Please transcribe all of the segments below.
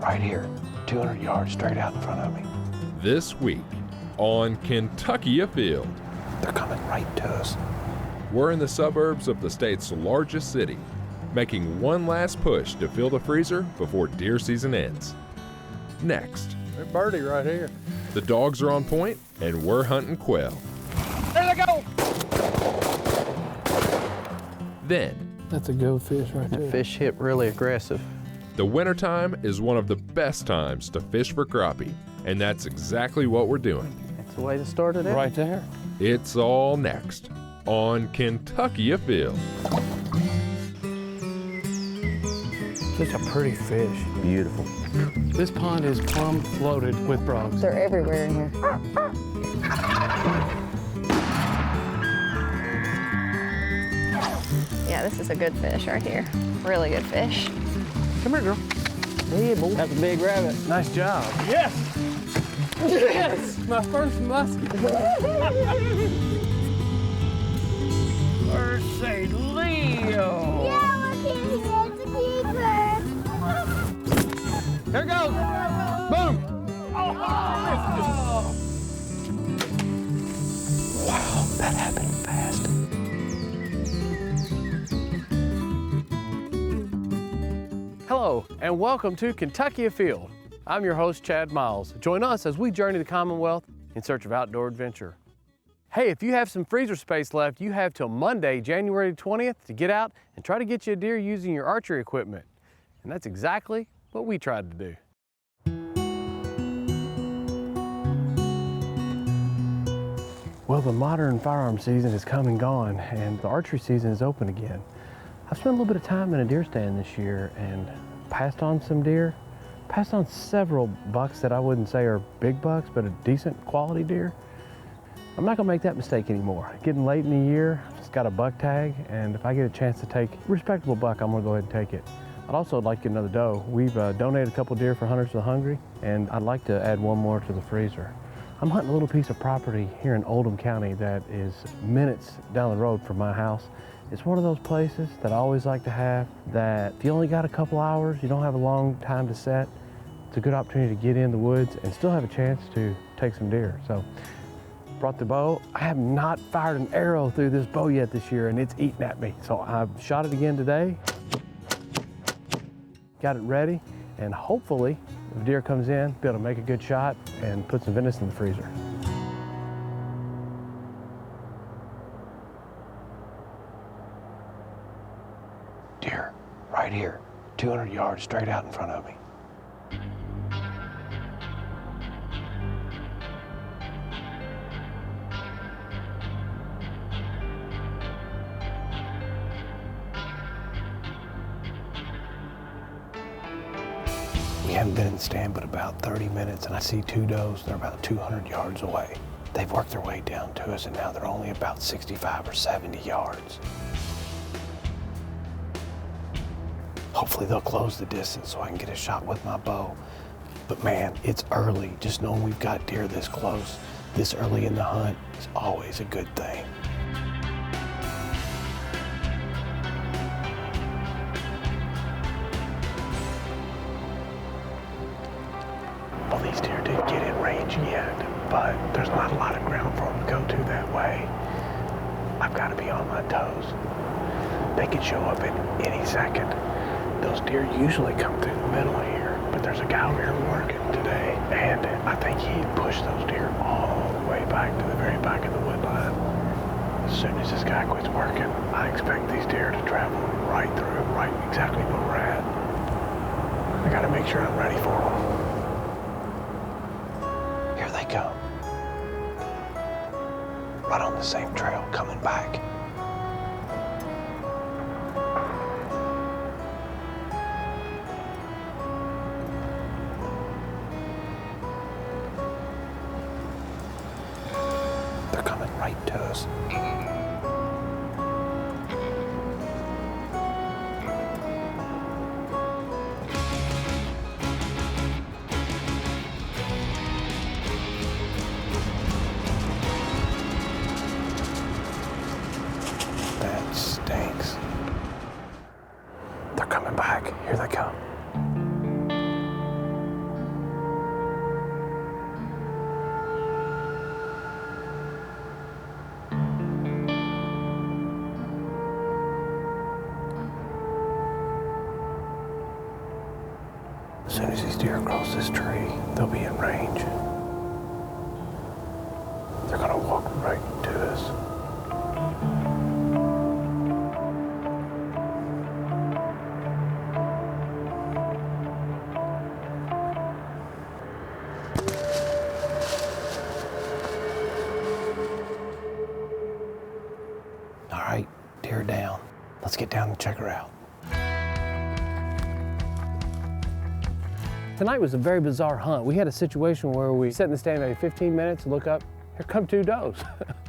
right here, 200 yards straight out in front of me. This week on Kentucky Afield. They're coming right to us. We're in the suburbs of the state's largest city, making one last push to fill the freezer before deer season ends. Next, There's birdie right here. the dogs are on point and we're hunting quail. There they go! Then, That's a go fish right there. That fish hit really aggressive. the wintertime is one of the best times to fish for crappie, and that's exactly what we're doing. That's the way to start it out. Right there. It's all next on Kentucky Afield. Such a pretty fish. Beautiful. This pond is plumb floated with frogs. They're everywhere in here. Yeah, this is a good fish right here. Really good fish. Come here, girl. Yeah, boy. That's a big rabbit. Nice job. Yes! Yes! My first muskie. Mercy Leo! Yeah, look at it. It's a keeper. Here it goes. Boom! Wow, that happened fast. Hello, and welcome to Kentucky Afield. I'm your host, Chad Miles. Join us as we journey the Commonwealth in search of outdoor adventure. Hey, if you have some freezer space left, you have till Monday, January 20th to get out and try to get you a deer using your archery equipment. And that's exactly what we tried to do. Well, the modern firearm season has come and gone, and the archery season is open again. I've spent a little bit of time in a deer stand this year and passed on some deer, passed on several bucks that I wouldn't say are big bucks, but a decent quality deer. I'm not gonna make that mistake anymore. Getting late in the year, I've just got a buck tag, and if I get a chance to take a respectable buck, I'm gonna go ahead and take it. I'd also like to get another doe. We've donated a couple deer for Hunters of the Hungry, and I'd like to add one more to the freezer. I'm hunting a little piece of property here in Oldham County that is minutes down the road from my house. It's one of those places that I always like to have that if you only got a couple hours, you don't have a long time to set, it's a good opportunity to get in the woods and still have a chance to take some deer. So, brought the bow. I have not fired an arrow through this bow yet this year, and it's eating at me. So I've shot it again today, got it ready, and hopefully, if a deer comes in, be able to make a good shot and put some venison in the freezer. Deer, right here, 200 yards straight out in front of me. We haven't been in the stand but about 30 minutes, and I see two does. They're about 200 yards away. They've worked their way down to us, and now they're only about 65 or 70 yards. Hopefully they'll close the distance so I can get a shot with my bow. But man, it's early. Just knowing we've got deer this close, this early in the hunt, is always a good thing. Well, these deer didn't get in range yet, but there's not a lot of ground for them to go to that way. I've got to be on my toes. They could show up at any second. Those deer usually come through the middle here, but there's a guy over here working today, and I think he pushed those deer all the way back to the very back of the wood line. As soon as this guy quits working, I expect these deer to travel right through, right exactly where we're at. I gotta make sure I'm ready for them. Here they come. Right on the same trail, coming back. They're coming right to us. That stinks. They're coming back. Here they come. soon as these deer cross this tree, they'll be in range. They're gonna walk right to us. All right, deer down. Let's get down and check her out. Tonight was a very bizarre hunt. We had a situation where we sat in the stand maybe 15 minutes, look up, here come two does.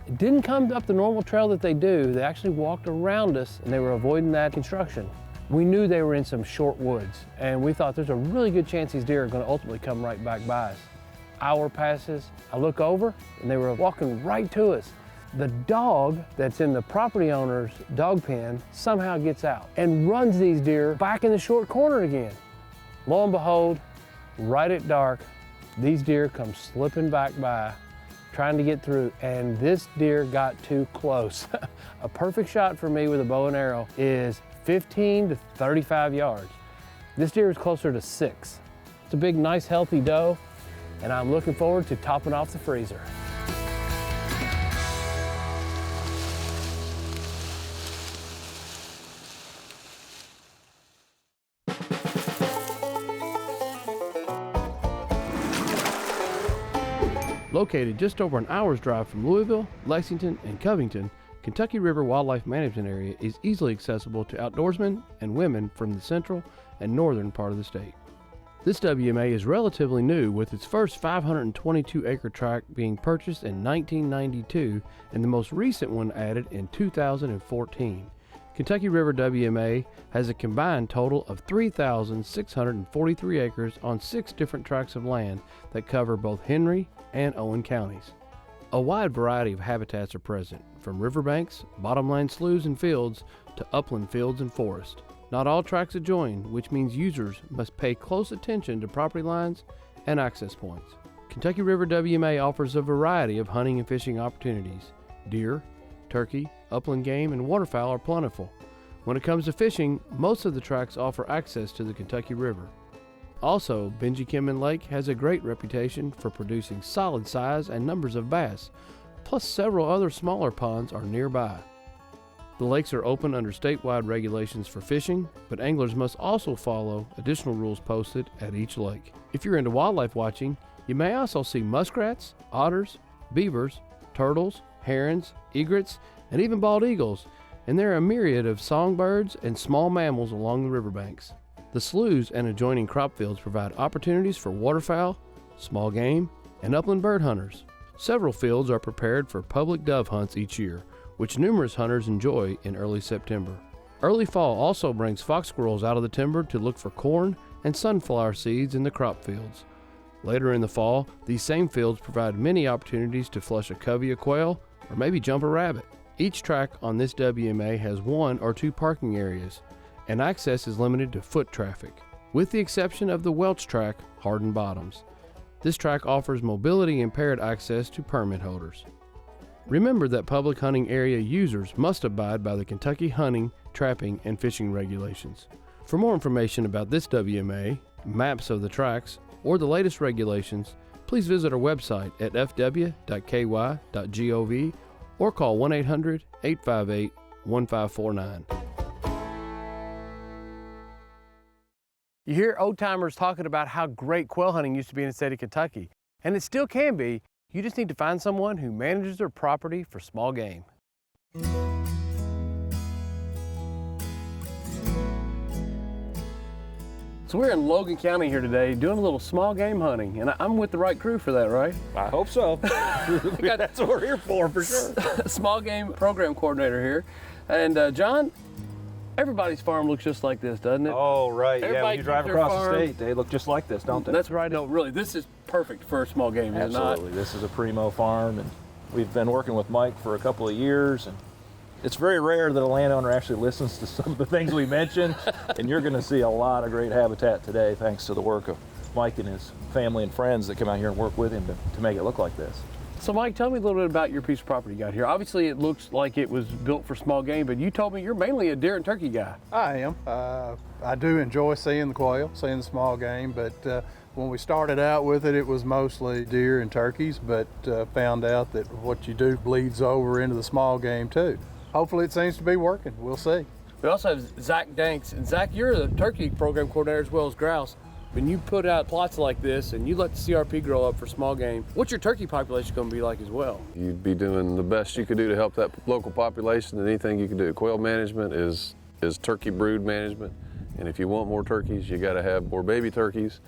It didn't come up the normal trail that they do. They actually walked around us and they were avoiding that construction. We knew they were in some short woods and we thought there's a really good chance these deer are gonna ultimately come right back by us. Hour passes, I look over and they were walking right to us. The dog that's in the property owner's dog pen somehow gets out and runs these deer back in the short corner again. Lo and behold, right at dark, these deer come slipping back by, trying to get through, and this deer got too close. A perfect shot for me with a bow and arrow is 15 to 35 yards. This deer is closer to 6. It's a big, nice, healthy doe, and I'm looking forward to topping off the freezer. Located just over an hour's drive from Louisville, Lexington, and Covington, Kentucky River Wildlife Management Area is easily accessible to outdoorsmen and women from the central and northern part of the state. This WMA is relatively new, with its first 522-acre tract being purchased in 1992 and the most recent one added in 2014. Kentucky River WMA has a combined total of 3,643 acres on 6 different tracts of land that cover both Henry and Owen counties. A wide variety of habitats are present, from riverbanks, bottomland sloughs and fields, to upland fields and forest. Not all tracts adjoin, which means users must pay close attention to property lines and access points. Kentucky River WMA offers a variety of hunting and fishing opportunities. Deer, turkey, upland game, and waterfowl are plentiful. When it comes to fishing, most of the tracts offer access to the Kentucky River. Also, Benjiakinman Lake has a great reputation for producing solid size and numbers of bass, plus several other smaller ponds are nearby. The lakes are open under statewide regulations for fishing, but anglers must also follow additional rules posted at each lake. If you're into wildlife watching, you may also see muskrats, otters, beavers, turtles, herons, egrets, and even bald eagles, and there are a myriad of songbirds and small mammals along the riverbanks. The sloughs and adjoining crop fields provide opportunities for waterfowl, small game, and upland bird hunters. Several fields are prepared for public dove hunts each year, which numerous hunters enjoy in early September. Early fall also brings fox squirrels out of the timber to look for corn and sunflower seeds in the crop fields. Later in the fall, these same fields provide many opportunities to flush a covey of quail or maybe jump a rabbit. Each track on this WMA has 1 or 2 parking areas, and access is limited to foot traffic, with the exception of the Welch track, Hardin Bottoms. This track offers mobility impaired access to permit holders. Remember that public hunting area users must abide by the Kentucky hunting, trapping, and fishing regulations. For more information about this WMA, maps of the tracks, or the latest regulations, please visit our website at fw.ky.gov or call 1-800-858-1549. You hear old-timers talking about how great quail hunting used to be in the state of Kentucky, and it still can be. You just need to find someone who manages their property for small game. So we're in Logan County here today doing a little small game hunting, and I'm with the right crew for that, right? I hope so. That's what we're here for sure. Small game program coordinator here. And John, everybody's farm looks just like this, doesn't it? Oh, right. Everybody Yeah, when you drive keeps their across the farm. state, they look just like this, don't they? That's right. No, really, this is perfect for a small game, is it not? Absolutely. This is a primo farm, and we've been working with Mike for a couple of years, and it's very rare that a landowner actually listens to some of the things we mentioned, and you're going to see a lot of great habitat today thanks to the work of Mike and his family and friends that come out here and work with him to make it look like this. So Mike, tell me a little bit about your piece of property you got here. Obviously it looks like it was built for small game, but you told me you're mainly a deer and turkey guy. I am. I do enjoy seeing the quail, seeing the small game, but when we started out with it, it was mostly deer and turkeys, but found out that what you do bleeds over into the small game too. Hopefully it seems to be working. We'll see. We also have Zach Danks, and Zach, you're the turkey program coordinator as well as grouse. When you put out plots like this and you let the CRP grow up for small game, what's your turkey population going to be like as well? You'd be doing the best you could do to help that local population, and anything you can do. Quail management is turkey brood management, and if you want more turkeys, you got to have more baby turkeys,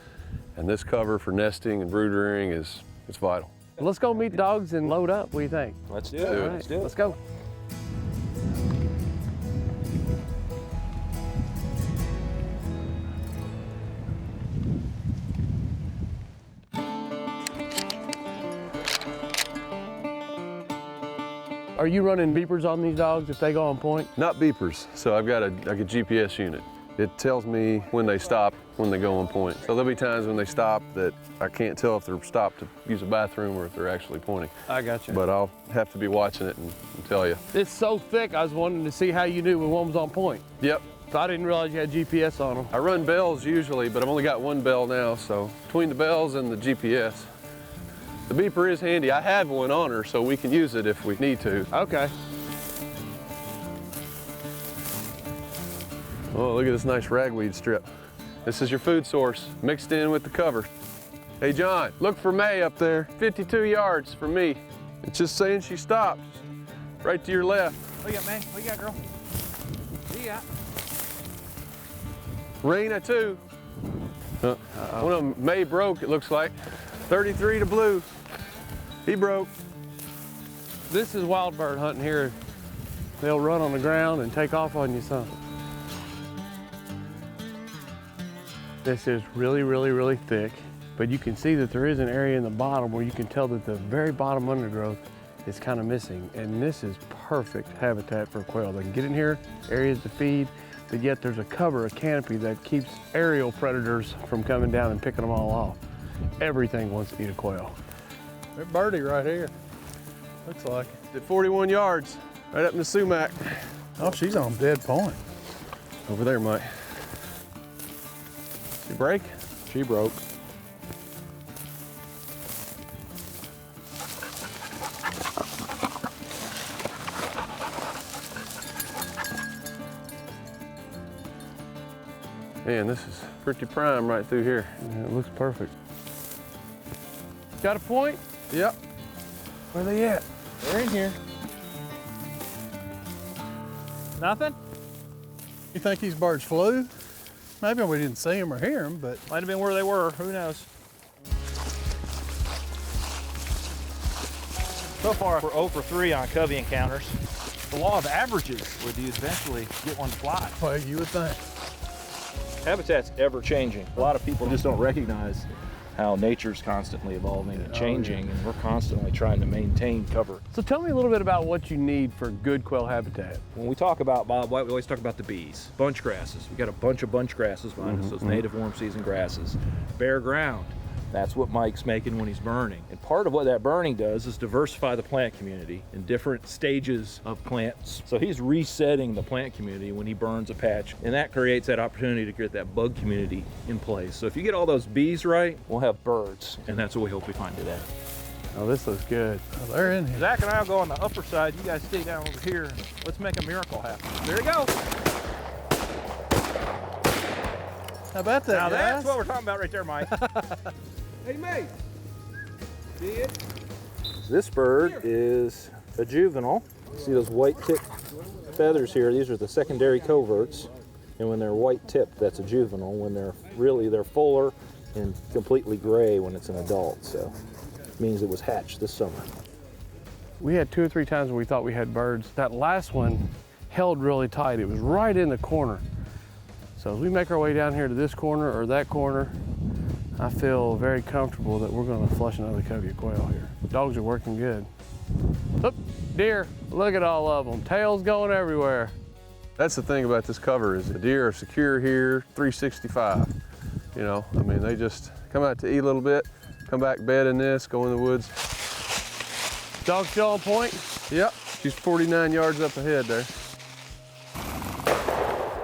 and this cover for nesting and brood rearing it's vital. Let's go meet the dogs and load up. What do you think? Let's do it. All right, Let's do it. Let's go. Are you running beepers on these dogs if they go on point? Not beepers, so I've got a GPS unit. It tells me when they stop, when they go on point. So there'll be times when they stop that I can't tell if they're stopped to use a bathroom or if they're actually pointing. I got you. But I'll have to be watching it and tell you. It's so thick, I was wanting to see how you knew when one was on point. Yep. So I didn't realize you had GPS on them. I run bells usually, but I've only got one bell now, so between the bells and the GPS. The beeper is handy. I have one on her, so we can use it if we need to. Okay. Oh, look at this nice ragweed strip. This is your food source, mixed in with the cover. Hey, John, look for May up there, 52 yards from me. It's just saying she stopped, right to your left. What you got, man? What you got, girl? What you got? Raina, too. One of them, May broke, it looks like. 33 to blue. He broke. This is wild bird hunting here. They'll run on the ground and take off on you some. This is really, really, really thick, but you can see that there is an area in the bottom where you can tell that the very bottom undergrowth is kind of missing, and this is perfect habitat for quail. They can get in here, areas to feed, but yet there's a cover, a canopy that keeps aerial predators from coming down and picking them all off. Everything wants to eat a quail. There's a birdie right here. Looks like it. At 41 yards, right up in the sumac. Oh, she's on dead point. Over there, Mike. She break? She broke. Man, this is pretty prime right through here. Yeah, it looks perfect. Got a point? Yep. Where are they at? They're in here. Nothing? You think these birds flew? Maybe we didn't see them or hear them, but Might have been where they were. Who knows? So far, we're 0 for 3 on covey encounters. The law of averages would you eventually get one to fly. well, you would think. Habitat's ever changing. A lot of people just don't recognize how nature's constantly evolving and changing, and we're constantly trying to maintain cover. So tell me a little bit about what you need for good quail habitat. When we talk about, Bob, we always talk about the bees. Bunch grasses. We got a bunch of bunch grasses behind us, those native warm season grasses. Bare ground. That's what Mike's making when he's burning. And part of what that burning does is diversify the plant community in different stages of plants. So he's resetting the plant community when he burns a patch, and that creates that opportunity to get that bug community in place. So if you get all those bees right, we'll have birds, and that's what we hope we find today. Oh, this looks good. Oh, they're in here. Zach and I will go on the upper side. You guys stay down over here. Let's make a miracle happen. There we go. How about that, Now guys? that's what we're talking about right there, Mike. Hey, mate. See it? This bird is a juvenile. See those white tipped feathers here? These are the secondary coverts. And when they're white tipped, that's a juvenile. When they're fuller and completely gray when it's an adult. So it means it was hatched this summer. We had 2 or 3 times when we thought we had birds. That last one held really tight. It was right in the corner. So as we make our way down here to this corner or that corner, I feel very comfortable that we're going to flush another covey of quail here. Dogs are working good. Oop, deer, look at all of them. Tails going everywhere. That's the thing about this cover is the deer are secure here 365. You know, I mean, they just come out to eat a little bit, come back, bed in this, go in the woods. Dog still on point? Yep, she's 49 yards up ahead there.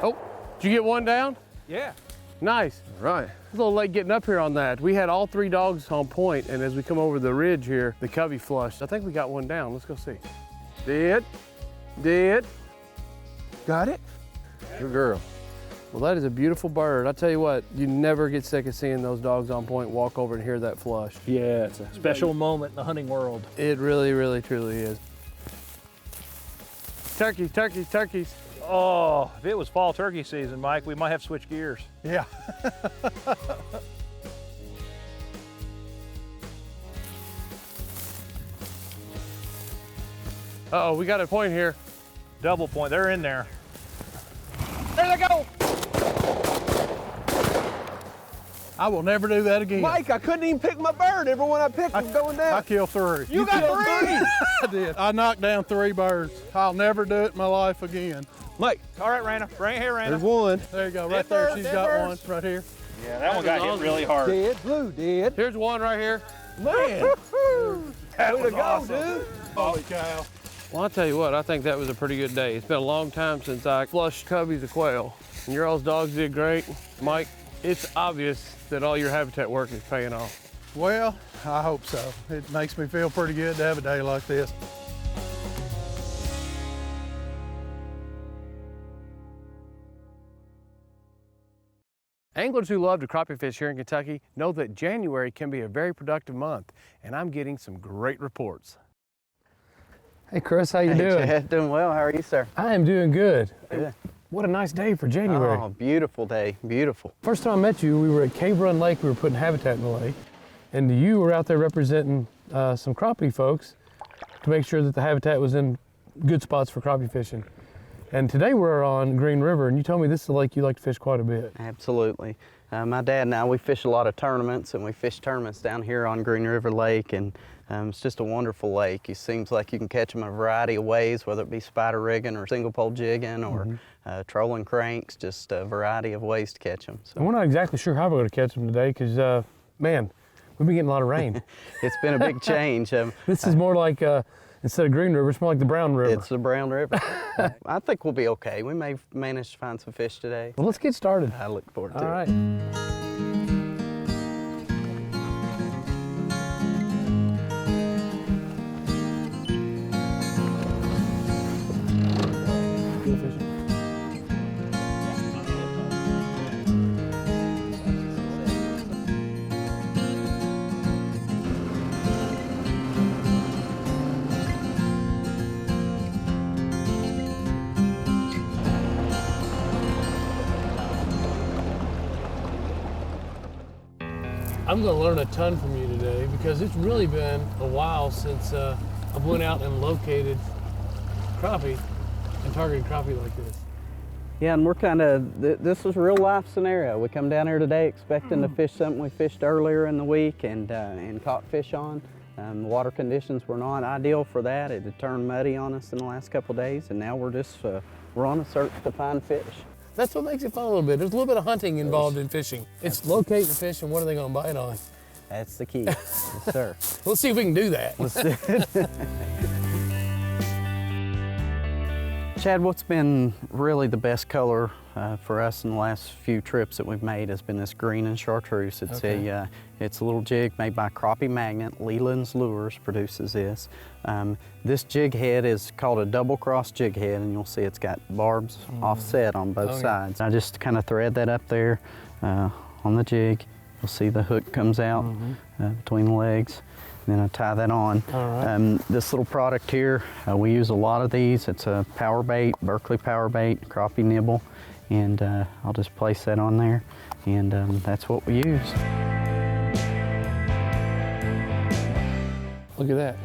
Oh, did you get one down? Yeah. Nice. All right. It's a little late getting up here on that. We had all 3 dogs on point, and as we come over the ridge here, the covey flushed. I think we got one down. Let's go see. Dead. Got it? Good girl. Well, that is a beautiful bird. I tell you what, you never get sick of seeing those dogs on point walk over and hear that flush. Yeah, it's a special moment in the hunting world. It really, really, truly is. Turkeys, turkeys, turkeys. Oh, if it was fall turkey season, Mike, we might have to switch gears. Yeah. Uh-oh, we got a point here. Double point, they're in there. There they go. I will never do that again. Mike, I couldn't even pick my bird. Everyone I picked was going I down. killed 3. You got 3? I did. I knocked down 3 birds. I'll never do it in my life again. Mike, All right, Rana, right here, Rana. there's one. There you go, Dead right there. bird, She's dead got birds. one right here. Yeah, that one got hit really hard. Dead, blue, dead. Here's one right here. Man, That way was to go, awesome. dude. Holy cow. Well, I'll tell you what, I think that was a pretty good day. It's been a long time since I flushed coveys of quail. And your all's dogs did great. Mike, it's obvious that all your habitat work is paying off. Well, I hope so. It makes me feel pretty good to have a day like this. Anglers who love to crappie fish here in Kentucky know that January can be a very productive month, and I'm getting some great reports. Hey Chris, how you doing? Chad, doing well. How are you, sir? I am doing good. Good. What a nice day for January. Oh, beautiful day. Beautiful. First time I met you, we were at Cave Run Lake. We were putting habitat in the lake, and you were out there representing some crappie folks to make sure that the habitat was in good spots for crappie fishing. And today we're on Green River, and you told me this is a lake you like to fish quite a bit. Absolutely. My dad and I, we fish a lot of tournaments, and we fish tournaments down here on Green River Lake, and it's just a wonderful lake. It seems like you can catch them a variety of ways, whether it be spider rigging or single pole jigging or trolling cranks, just a variety of ways to catch them. So. And we're not exactly sure how we're going to catch them today because, man, we've been getting a lot of rain. It's been a big change. This is more like, instead of Green River, it's more like the Brown River. It's the Brown River. I think we'll be okay. We may manage to find some fish today. Well, let's get started. I look forward to it. All right. I'm going to learn a ton from you today because it's really been a while since I went out and located crappie and targeted crappie like this. Yeah, and we're kind of, this is a real life scenario. We come down here today expecting to fish something we fished earlier in the week and caught fish on. The water conditions were not ideal for that. It had turned muddy on us in the last couple of days, and now we're just, we're on a search to find fish. That's what makes it fun a little bit. There's a little bit of hunting involved in fishing. It's locate the fish and what are they going to bite on. That's the key. Yes, sir. Let's see if we can do that. Let's do it. Chad, what's been really the best color for us in the last few trips that we've made has been this green and chartreuse. It's it's a little jig made by Crappie Magnet. Leland's Lures produces this. This jig head is called a double cross jig head, and you'll see it's got barbs offset on both sides. I just kind of thread that up there on the jig. You'll see the hook comes out between the legs. And then I tie that on. All right. This little product here, we use a lot of these. It's a power bait, Berkeley power bait, crappie nibble, and I'll just place that on there, and that's what we use. Look at that.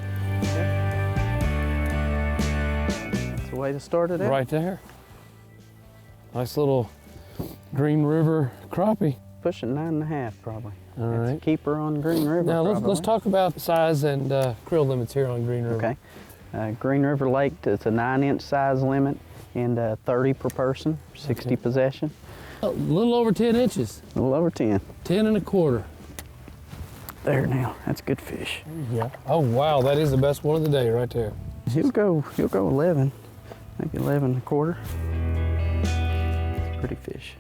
That's the way to start it out. Right there. Nice little Green River crappie. Pushing 9.5 probably. All It's right. a keeper on Green River. Now let's talk about size and creel limits here on Green River. Okay. Green River Lake, it's a 9-inch size limit and 30 per person, 60 possession. A little over 10 inches. A little over 10. 10 1/4. There now, that's a good fish. Yeah. Oh wow, that is the best one of the day right there. He'll go 11, maybe 11 and a quarter. It's a pretty fish.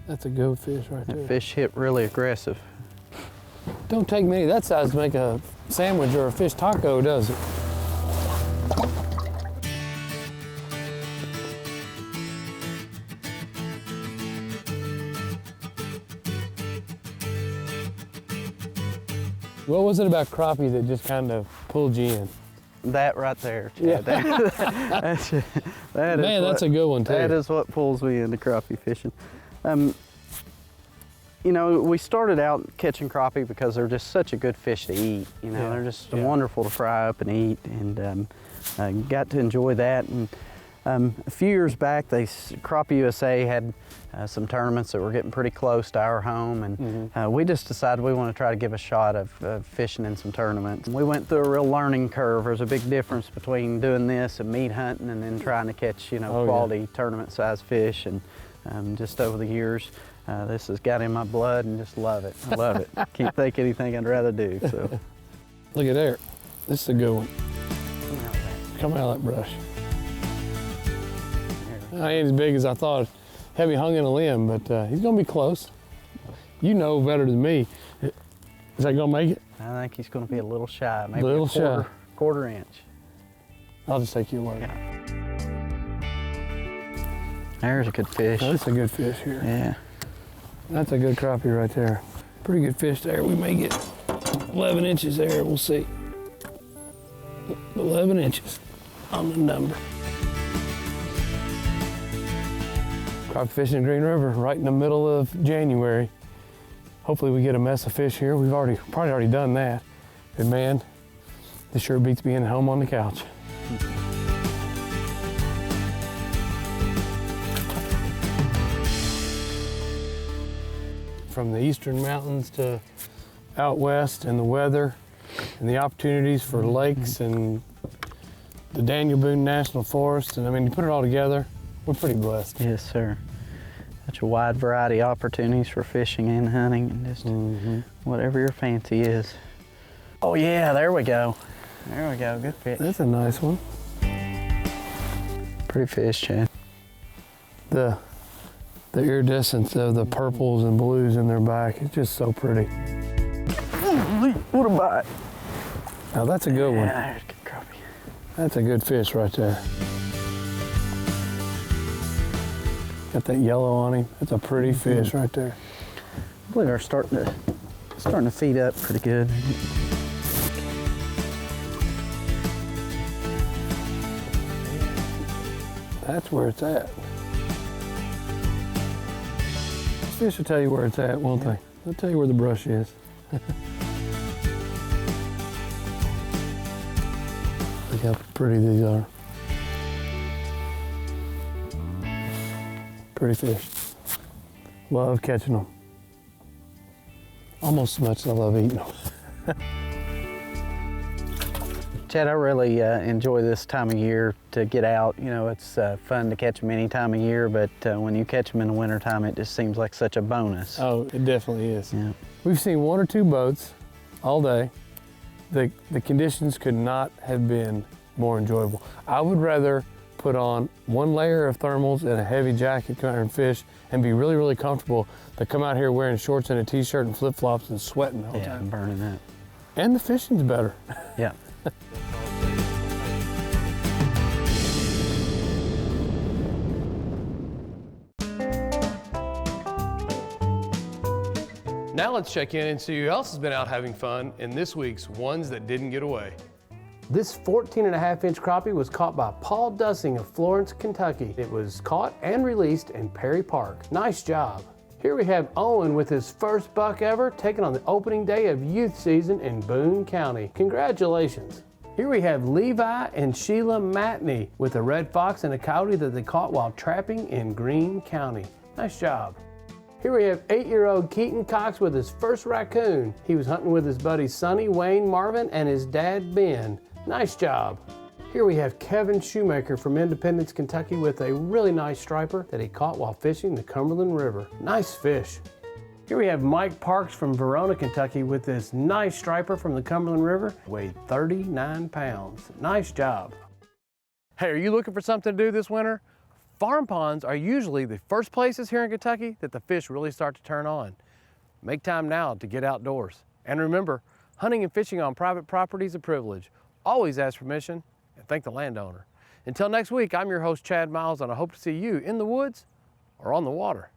That's a good fish right there. That fish hit really aggressive. Don't take many that size to make a sandwich or a fish taco, does it? What was it about crappie that just kind of pulled you in? That right there, Chad. Yeah. That's a good one too. That is what pulls me into crappie fishing. You know, we started out catching crappie because they're just such a good fish to eat. You know, they're just wonderful to fry up and eat, and got to enjoy that. And a few years back, Crappie USA had some tournaments that were getting pretty close to our home, and we just decided we want to try to give a shot of fishing in some tournaments. We went through a real learning curve. There's a big difference between doing this and meat hunting and then trying to catch, you know, quality tournament-sized fish. And just over the years, this has got in my blood, and just love it. I love it. Can't think anything I'd rather do. So, look at there. This is a good one. Come out of that brush. I ain't as big as I thought. Had me hung in a limb, but he's gonna be close. You know better than me. Is that gonna make it? I think he's gonna be a little shy, maybe little a quarter inch. I'll just take your word. Yeah. There's a good fish. That's a good fish here. Yeah. That's a good crappie right there. Pretty good fish there. We may get 11 inches there, we'll see. 11 inches on the number. Crappie fishing in Green River right in the middle of January. Hopefully we get a mess of fish here. We've probably already done that. But man, this sure beats being home on the couch. From the eastern mountains to out west, and the weather and the opportunities for lakes and the Daniel Boone National Forest, and I mean, you put it all together, we're pretty blessed. Yes, sir. Such a wide variety of opportunities for fishing and hunting, and just whatever your fancy is. Oh yeah, there we go. There we go, good fish. That's a nice one. Pretty fish, Chad. The iridescence of the purples and blues in their back, it's just so pretty. What a bite. Now that's a good one. Yeah, there's a good crappie. That's a good fish right there. Got that yellow on him. That's a pretty fish right there. I believe they're starting to feed up pretty good. That's where it's at. Fish will tell you where it's at, won't they? They'll tell you where the brush is. Look how pretty these are. Pretty fish. Love catching them. Almost as much as I love eating them. Chad, I really enjoy this time of year to get out. You know, it's fun to catch them any time of year, but when you catch them in the wintertime, it just seems like such a bonus. Oh, it definitely is. Yeah. We've seen one or two boats all day. The conditions could not have been more enjoyable. I would rather put on one layer of thermals and a heavy jacket, come out here and fish, and be really, really comfortable than come out here wearing shorts and a t-shirt and flip-flops and sweating the whole Yeah, time. I'm burning up. And the fishing's better. Yeah. Now let's check in and see who else has been out having fun in this week's Ones That Didn't Get Away. This 14.5-inch crappie was caught by Paul Dussing of Florence, Kentucky. It was caught and released in Perry Park. Nice job. Here we have Owen with his first buck ever, taken on the opening day of youth season in Boone County. Congratulations. Here we have Levi and Sheila Matney with a red fox and a coyote that they caught while trapping in Greene County. Nice job. Here we have 8-year-old Keaton Cox with his first raccoon. He was hunting with his buddies Sonny, Wayne, Marvin, and his dad Ben. Nice job. Here we have Kevin Shoemaker from Independence, Kentucky with a really nice striper that he caught while fishing the Cumberland River. Nice fish. Here we have Mike Parks from Verona, Kentucky with this nice striper from the Cumberland River. Weighed 39 pounds. Nice job. Hey, are you looking for something to do this winter? Farm ponds are usually the first places here in Kentucky that the fish really start to turn on. Make time now to get outdoors. And remember, hunting and fishing on private property is a privilege. Always ask permission and thank the landowner. Until next week, I'm your host, Chad Miles, and I hope to see you in the woods or on the water.